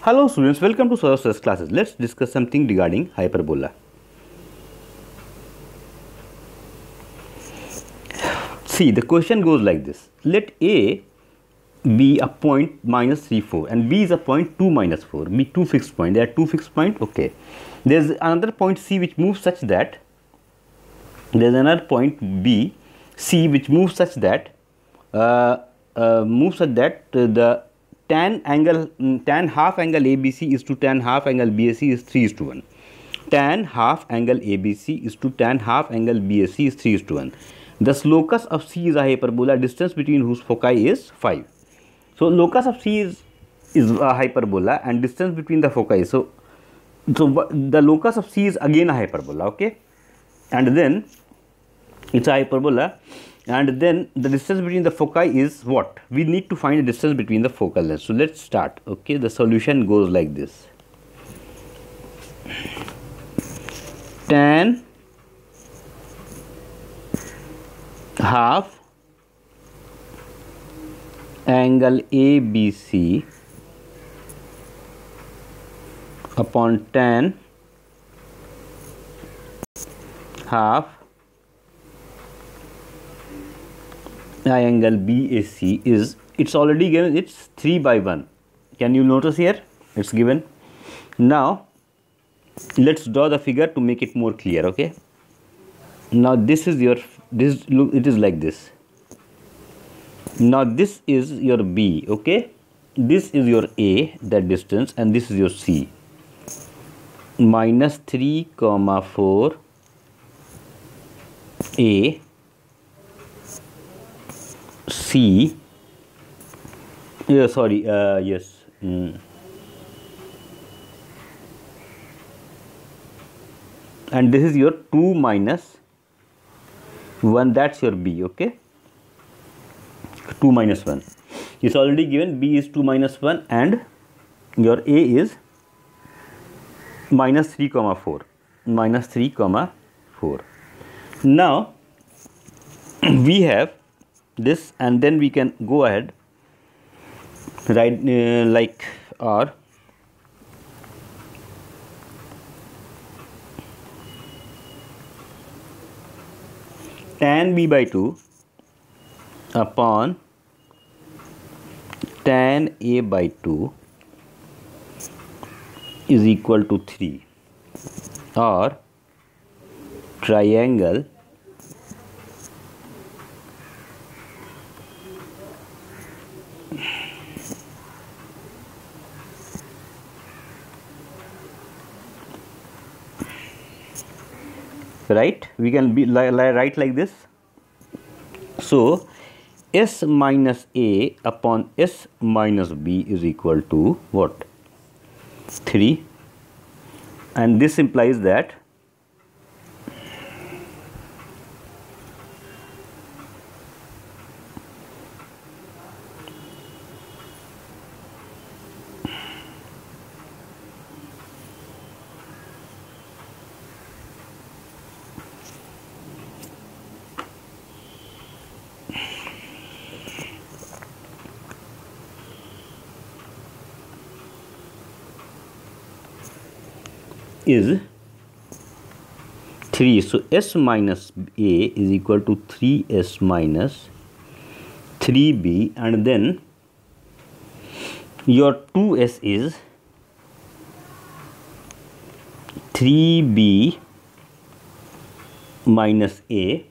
Hello students, welcome to SOURAV classes. Let's discuss something regarding hyperbola. See, the question goes like this. Let A be a point minus 3, 4 and B is a point 2, minus 4. Be two fixed points. There are two fixed points. Okay. There is another point C which moves such that there is another point B, C which moves such that the tan half angle ABC is to tan half angle BAC is 3:1. Tan half angle ABC is to tan half angle BAC is 3:1. Thus, locus of C is a hyperbola, distance between whose foci is 5. So, locus of C is a hyperbola and distance between the foci. So the locus of C is again a hyperbola, okay? And then it's a hyperbola. And then the distance between the foci is what? We need to find the distance between the focal lengths. So let's start. Okay, the solution goes like this. Tan half angle ABC upon tan half angle BAC is, it's already given, it's 3/1. Can you notice here? It's given. Now let's draw the figure to make it more clear. Okay, now this is your, this look, it is like this. Now this is your B. Okay, this is your A, that distance, and this is your C. Minus 3, 4 A C, yes, and this is your 2 minus 1, that's your B, okay, 2 minus 1, it's already given. B is 2 minus 1 and your A is minus 3, 4, minus 3, 4. Now we have this, and then we can go ahead, right, like R tan B by 2 upon tan A by 2 is equal to 3, or triangle right, we can be write like this. So S minus A upon S minus B is equal to what? 3, and this implies that is 3. So S minus A is equal to 3S minus 3B, and then your 2S is 3B minus A,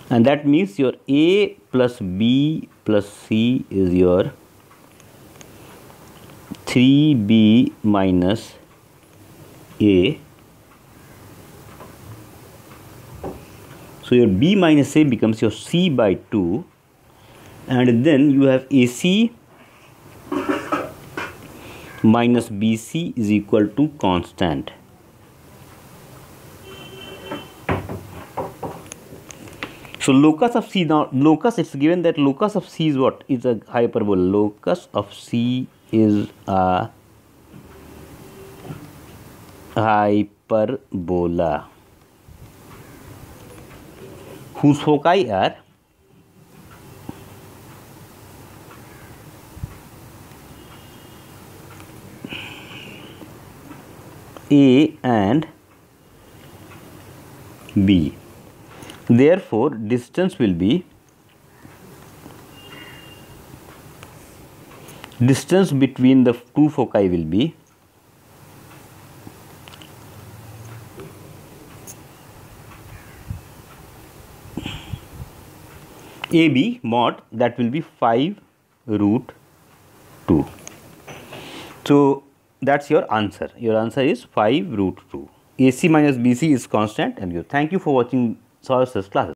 and that means your A plus B plus C is your 3B minus A. So your B minus A becomes your C by 2, and then you have AC minus BC is equal to constant. So locus of C, now locus, it's given that locus of C is what? Is a hyperbola. Locus of C is a hyperbola whose foci are A and B. Therefore, distance will be, distance between the two foci will be AB mod, that will be 5 root 2. So that's your answer. Your answer is 5 root 2. AC minus BC is constant. And thank you for watching SOURAV's classes.